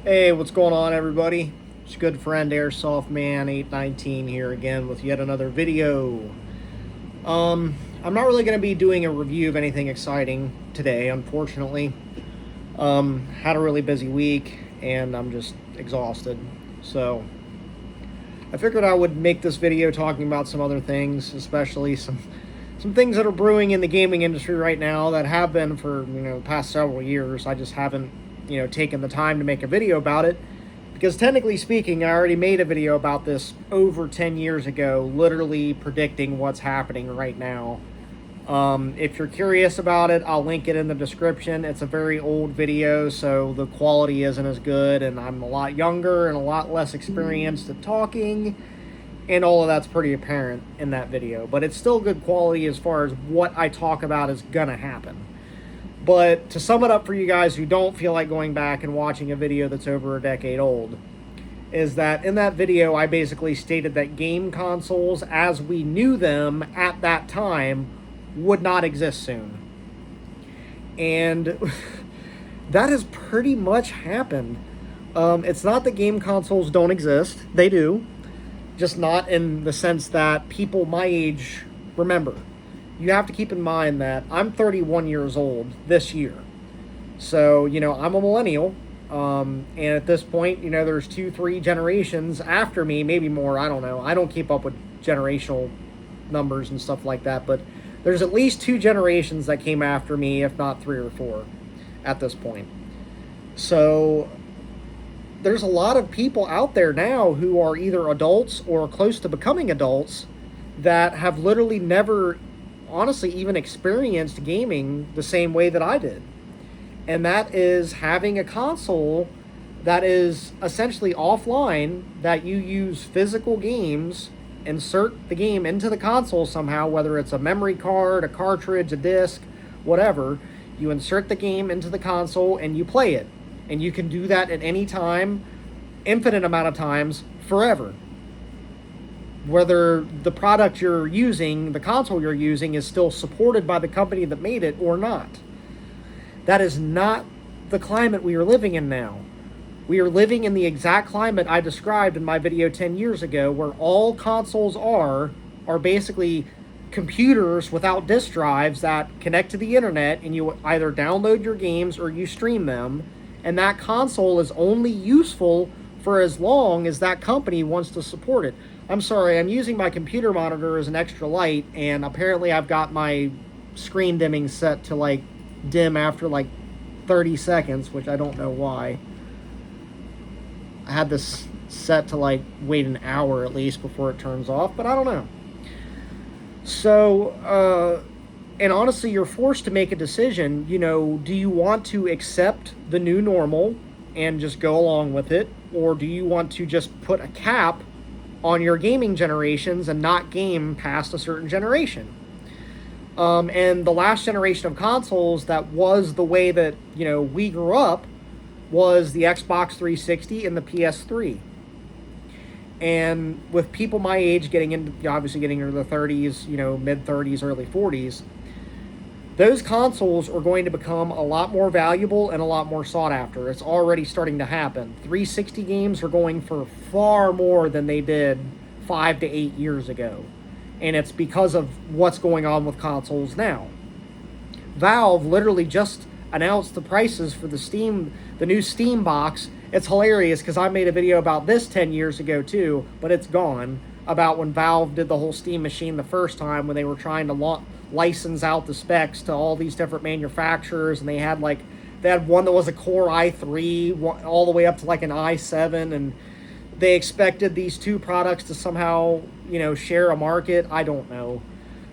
Hey, what's going on, everybody? It's your good friend Airsoft Man 819 here again with yet another video. I'm not really going to be doing a review of anything exciting today, unfortunately. Had a really busy week and I'm just exhausted. So, I figured I would make this video talking about some other things, especially some things that are brewing in the gaming industry right now that have been for, the past several years. I just haven't, taken the time to make a video about it because technically speaking, I already made a video about this over 10 years ago, literally predicting what's happening right now. If you're curious about it, I'll link it in the description. It's a very old video, so the quality isn't as good, and I'm a lot younger and a lot less experienced at talking, and all of that's pretty apparent in that video. But it's still good quality as far as what I talk about is gonna happen. But to sum it up for you guys who don't feel like going back and watching a video that's over a decade old, is that in that video I basically stated that game consoles as we knew them at that time would not exist soon. And that has pretty much happened. It's not that game consoles don't exist. They do. Just not in the sense that people my age remember. You have to keep in mind that I'm 31 years old this year. So, I'm a millennial. And at this point, there's 2, 3 generations after me, maybe more. I don't know. I don't keep up with generational numbers and stuff like that. But there's at least 2 generations that came after me, if not 3 or 4 at this point. So there's a lot of people out there now who are either adults or close to becoming adults that have literally never honestly even experienced gaming the same way that I did. And that is having a console that is essentially offline, that you use physical games, insert the game into the console somehow, whether it's a memory card, a cartridge, a disc, whatever. You insert the game into the console and you play it. And you can do that at any time, infinite amount of times, forever. Whether the product you're using, the console you're using, is still supported by the company that made it or not. That is not the climate we are living in now. We are living in the exact climate I described in my video 10 years ago, where all consoles are basically computers without disk drives that connect to the internet, and you either download your games or you stream them, and that console is only useful for as long as that company wants to support it. I'm sorry, I'm using my computer monitor as an extra light, and apparently I've got my screen dimming set to dim after 30 seconds, which I don't know why. I had this set to wait an hour at least before it turns off, but I don't know. So, and honestly, you're forced to make a decision. Do you want to accept the new normal and just go along with it? Or do you want to just put a cap on your gaming generations and not game past a certain generation? And the last generation of consoles that was the way that, we grew up was the Xbox 360 and the PS3. And with people my age obviously getting into the 30s, mid 30s, early 40s, those consoles are going to become a lot more valuable and a lot more sought after. It's already starting to happen. 360 games are going for far more than they did 5 to 8 years ago. And it's because of what's going on with consoles now. Valve literally just announced the prices for the new Steam box. It's hilarious because I made a video about this 10 years ago too, but it's gone, about when Valve did the whole Steam machine the first time, when they were trying to license out the specs to all these different manufacturers, and they had one that was a Core i3 all the way up to an i7, and they expected these 2 products to somehow share a market. I don't know,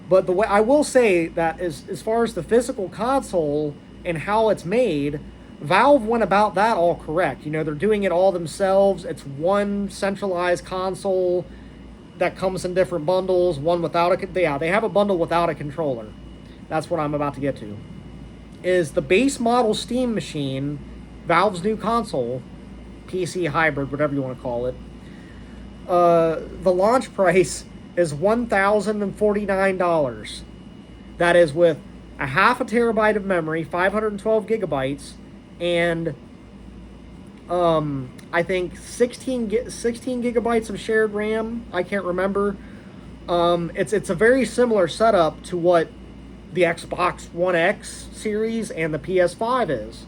but the way I will say that is, as far as the physical console and how it's made, Valve went about that all correct. They're doing it all themselves. It's one centralized console that comes in different bundles, one without they have a bundle without a controller. That's what I'm about to get to. Is the base model Steam machine, Valve's new console, PC hybrid, whatever you want to call it, the launch price is $1,049. That is with a half a terabyte of memory, 512 gigabytes, and I think 16 gigabytes of shared RAM. I can't remember. It's a very similar setup to what the Xbox One X series and the PS5 is.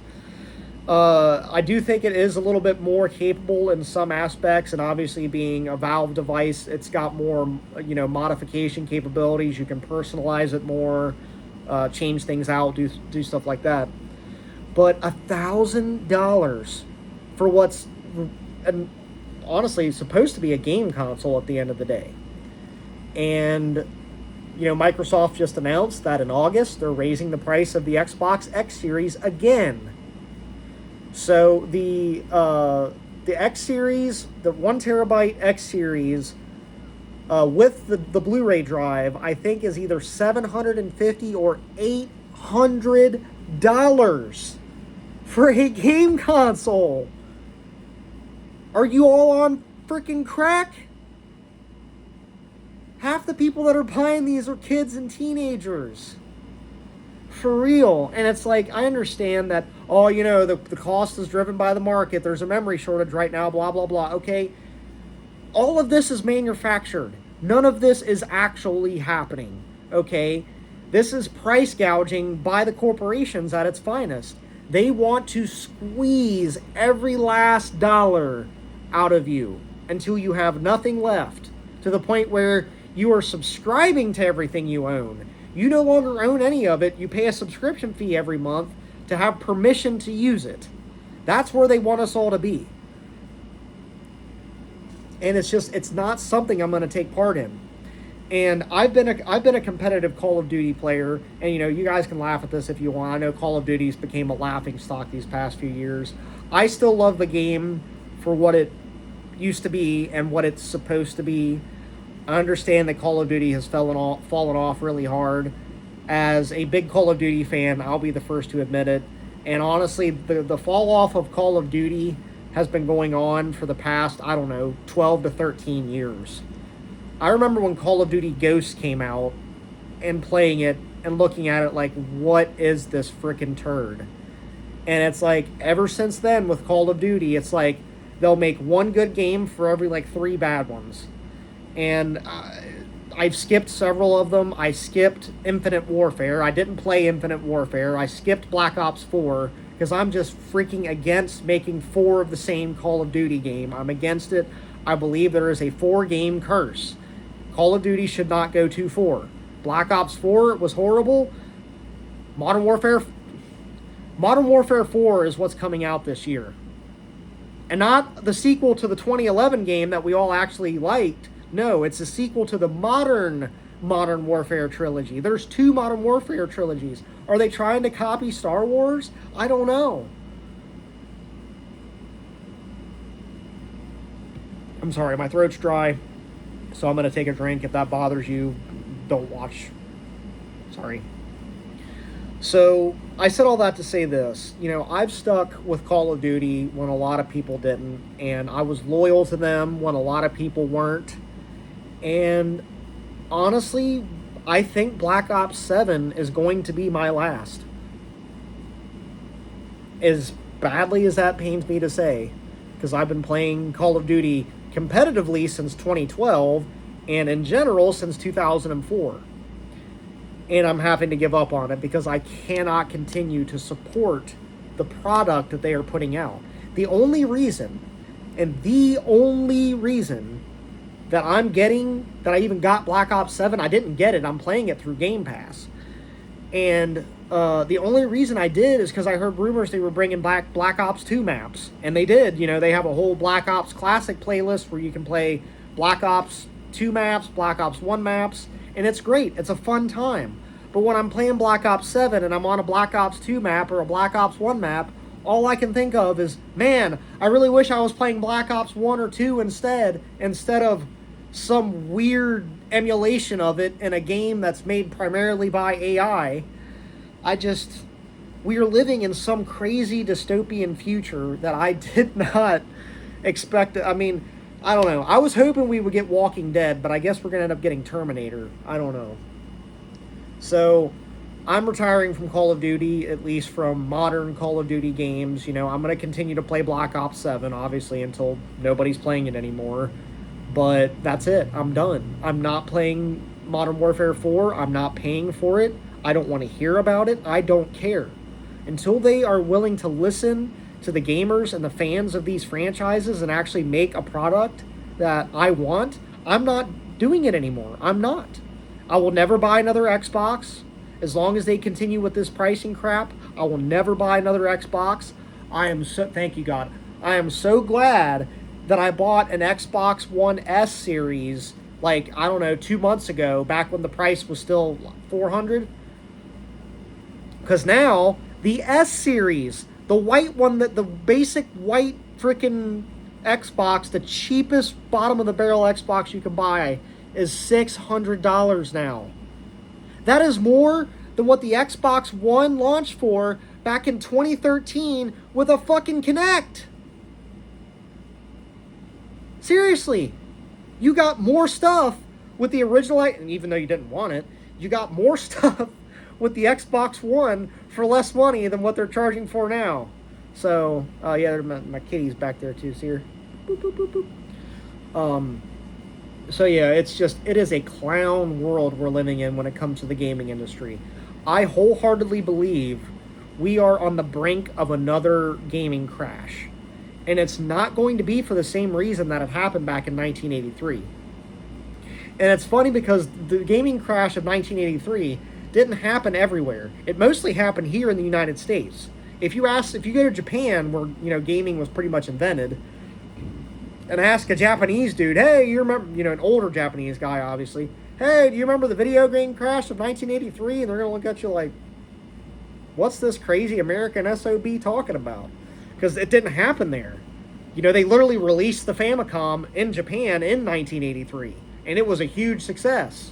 I do think it is a little bit more capable in some aspects, and obviously being a Valve device, it's got more, modification capabilities. You can personalize it more, change things out, do stuff like that. But $1,000 for what's, and honestly, supposed to be a game console at the end of the day. And Microsoft just announced that in August they're raising the price of the Xbox X Series again. So the X Series, the 1 terabyte X Series, with the Blu-ray drive, I think is either $750 or $800 for a game console. Are you all on freaking crack? Half the people that are buying these are kids and teenagers. For real. And it's like, I understand that, the cost is driven by the market. There's a memory shortage right now, blah, blah, blah. Okay. All of this is manufactured. None of this is actually happening. Okay. This is price gouging by the corporations at its finest. They want to squeeze every last dollar out of you until you have nothing left, to the point where you are subscribing to everything you own. You no longer own any of it. You pay a subscription fee every month to have permission to use it. That's where they want us all to be. And it's not something I'm going to take part in. And I've been a competitive Call of Duty player, and you guys can laugh at this if you want. I know Call of Duty's became a laughing stock these past few years. I still love the game for what it used to be and what it's supposed to be. I understand that Call of Duty has fallen off really hard. As a big Call of Duty fan, I'll be the first to admit it. And honestly, the fall off of Call of Duty has been going on for the past, 12 to 13 years. I remember when Call of Duty Ghosts came out and playing it and looking at it like, what is this freaking turd? And it's like, ever since then with Call of Duty, it's like they'll make one good game for every 3 bad ones. And I've skipped several of them. I skipped Infinite Warfare. I didn't play Infinite Warfare. I skipped Black Ops 4 because I'm just freaking against making 4 of the same Call of Duty game. I'm against it. I believe there is a 4-game curse. Call of Duty should not go to 4. Black Ops 4 was horrible. Modern Warfare 4 is what's coming out this year. And not the sequel to the 2011 game that we all actually liked. No, it's a sequel to the Modern Warfare trilogy. There's 2 Modern Warfare trilogies. Are they trying to copy Star Wars? I don't know. I'm sorry, my throat's dry, so I'm going to take a drink. If that bothers you, don't watch. Sorry. So, I said all that to say this. I've stuck with Call of Duty when a lot of people didn't, and I was loyal to them when a lot of people weren't. And honestly, I think Black Ops 7 is going to be my last. As badly as that pains me to say, because I've been playing Call of Duty competitively since 2012, and in general since 2004. And I'm having to give up on it because I cannot continue to support the product that they are putting out. The only reason that I even got Black Ops 7, I didn't get it. I'm playing it through Game Pass. And the only reason I did is because I heard rumors they were bringing back Black Ops 2 maps. And they did. They have a whole Black Ops Classic playlist where you can play Black Ops 2 maps, Black Ops 1 maps. And it's great. It's a fun time. But when I'm playing Black Ops 7 and I'm on a Black Ops 2 map or a Black Ops 1 map, all I can think of is, man, I really wish I was playing Black Ops 1 or 2 instead of some weird emulation of it in a game that's made primarily by AI. We are living in some crazy dystopian future that I did not expect. I mean, I don't know. I was hoping we would get Walking Dead, but I guess we're going to end up getting Terminator. I don't know. So, I'm retiring from Call of Duty, at least from modern Call of Duty games. You know, I'm going to continue to play Black Ops 7, obviously, until nobody's playing it anymore. But that's it. I'm done. I'm not playing Modern Warfare 4. I'm not paying for it. I don't want to hear about it. I don't care. Until they are willing to listen to the gamers and the fans of these franchises and actually make a product that I want, I'm not doing it anymore. I'm not. I will never buy another Xbox. As long as they continue with this pricing crap, I will never buy another Xbox. Thank you, God. I am so glad that I bought an Xbox One S series, like, I don't know, 2 months ago, back when the price was still $400. Because now, the S series, the white one, the basic white freaking Xbox, the cheapest bottom of the barrel Xbox you can buy, is $600 now. That is more than what the Xbox One launched for back in 2013 with a fucking Kinect. Seriously, you got more stuff with the original, and even though you didn't want it, you got more stuff with the Xbox One for less money than what they're charging for now. So, yeah, my kitty's back there too, see her? Boop, boop, boop, boop. So yeah, it is a clown world we're living in when it comes to the gaming industry. I wholeheartedly believe we are on the brink of another gaming crash. And it's not going to be for the same reason that it happened back in 1983. And it's funny because the gaming crash of 1983 didn't happen everywhere. It mostly happened here in the United States. If you go to Japan, where, you know, gaming was pretty much invented, and ask a Japanese dude, hey, you remember, you know, an older Japanese guy, obviously, hey, do you remember the video game crash of 1983? And they're going to look at you like, what's this crazy American SOB talking about? Because it didn't happen there. You know, they literally released the Famicom in Japan in 1983, and it was a huge success.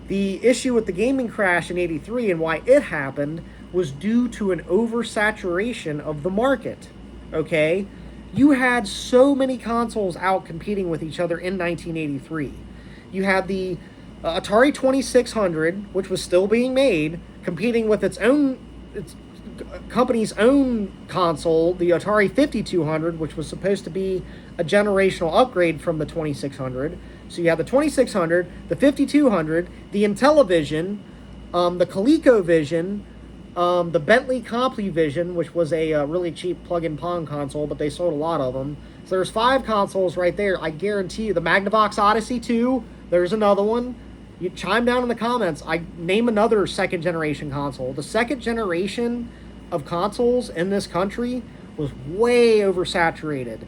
The issue with the gaming crash in 83 and why it happened was due to an oversaturation of the market, okay? You had so many consoles out competing with each other in 1983. You had the Atari 2600, which was still being made, competing with its company's own console, the Atari 5200, which was supposed to be a generational upgrade from the 2600. So you have the 2600, the 5200, the Intellivision, the ColecoVision, the Bentley CompuVision, which was a really cheap plug-in Pong console, but they sold a lot of them. So there's 5 consoles right there. I guarantee you. The Magnavox Odyssey 2, there's another one. You chime down in the comments. I name another second-generation console. The second generation of consoles in this country was way oversaturated.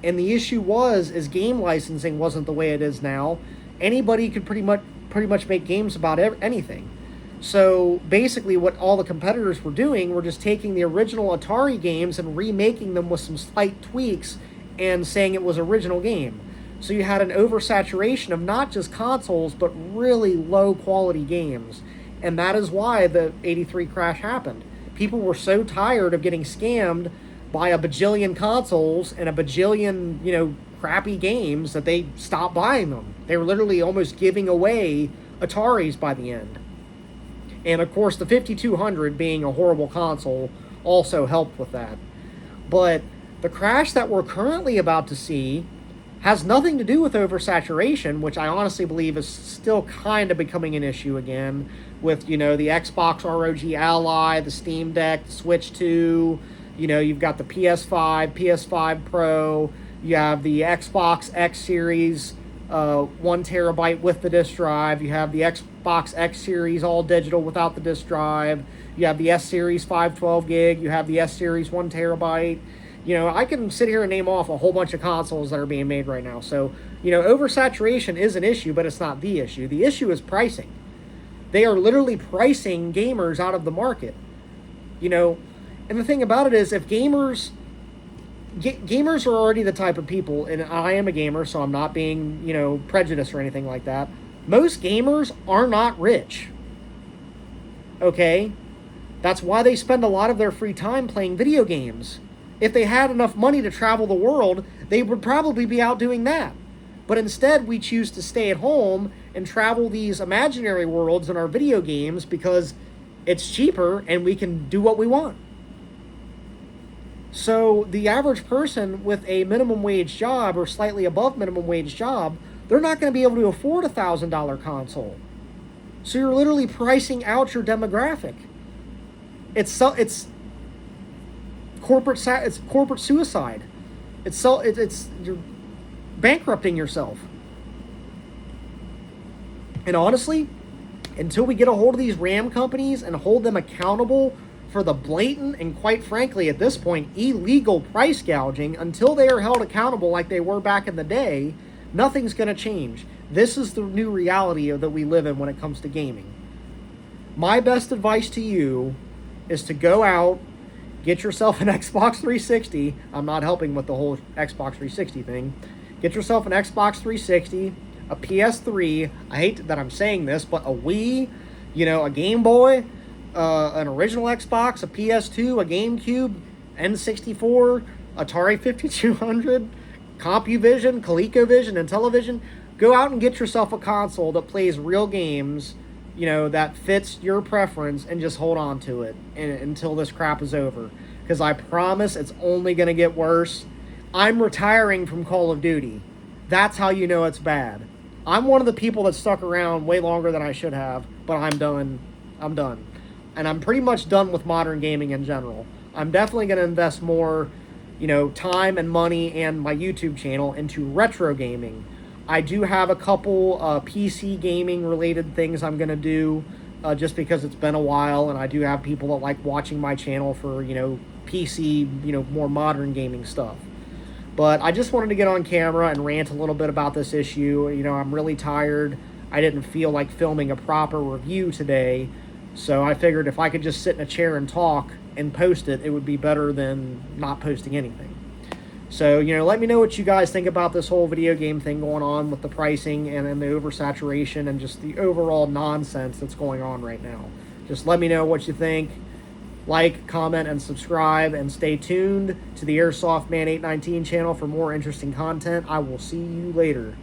And the issue is game licensing wasn't the way it is now. Anybody could pretty much make games about anything. So basically what all the competitors were doing were just taking the original Atari games and remaking them with some slight tweaks and saying it was original game. So you had an oversaturation of not just consoles, but really low quality games. And that is why the 83 crash happened. People were so tired of getting scammed by a bajillion consoles and a bajillion, you know, crappy games that they stopped buying them. They were literally almost giving away Ataris by the end. And of course, the 5200 being a horrible console also helped with that. But the crash that we're currently about to see has nothing to do with oversaturation, which I honestly believe is still kind of becoming an issue again with, you know, the Xbox ROG Ally, the Steam Deck, the Switch 2, you know, you've got the PS5, PS5 Pro, you have the Xbox X Series, 1 terabyte with the disk drive, you have the Xbox X Series all digital without the disk drive, you have the S Series 512 gig, you have the S Series 1 terabyte. You know, I can sit here and name off a whole bunch of consoles that are being made right now. So, you know, oversaturation is an issue, but it's not the issue. The issue is pricing. They are literally pricing gamers out of the market. You know, and the thing about it is, if gamers are already the type of people, and I am a gamer, so I'm not being, you know, prejudiced or anything like that. Most gamers are not rich. Okay? That's why they spend a lot of their free time playing video games. If they had enough money to travel the world, they would probably be out doing that. But instead, we choose to stay at home and travel these imaginary worlds in our video games because it's cheaper and we can do what we want. So the average person with a minimum wage job or slightly above minimum wage job, they're not going to be able to afford a $1,000 console. So you're literally pricing out your demographic. It's corporate suicide. It's you're bankrupting yourself. And honestly, until we get a hold of these RAM companies and hold them accountable for the blatant and, quite frankly, at this point, illegal price gouging, until they are held accountable like they were back in the day, nothing's going to change. This is the new reality that we live in when it comes to gaming. My best advice to you is to go out, get yourself an Xbox 360. I'm not helping with the whole Xbox 360 thing. Get yourself an Xbox 360, a PS3. I hate that I'm saying this, but a Wii, a Game Boy, an original Xbox, a PS2, a GameCube, N64, Atari 5200, CompuVision, ColecoVision, and Intellivision. Go out and get yourself a console that plays real games, that fits your preference, and just hold on to it until this crap is over. Because I promise it's only going to get worse. I'm retiring from Call of Duty. That's how you know it's bad. I'm one of the people that stuck around way longer than I should have, but I'm done. And I'm pretty much done with modern gaming in general. I'm definitely going to invest more, time and money and my YouTube channel into retro gaming. I do have a couple PC gaming related things I'm going to do just because it's been a while, and I do have people that like watching my channel for, PC, more modern gaming stuff. But I just wanted to get on camera and rant a little bit about this issue. I'm really tired. I didn't feel like filming a proper review today, so I figured if I could just sit in a chair and talk and post it, it would be better than not posting anything. So, let me know what you guys think about this whole video game thing going on with the pricing and then the oversaturation and just the overall nonsense that's going on right now. Just let me know what you think. Like, comment, and subscribe, and stay tuned to the Airsoft Man 819 channel for more interesting content. I will see you later.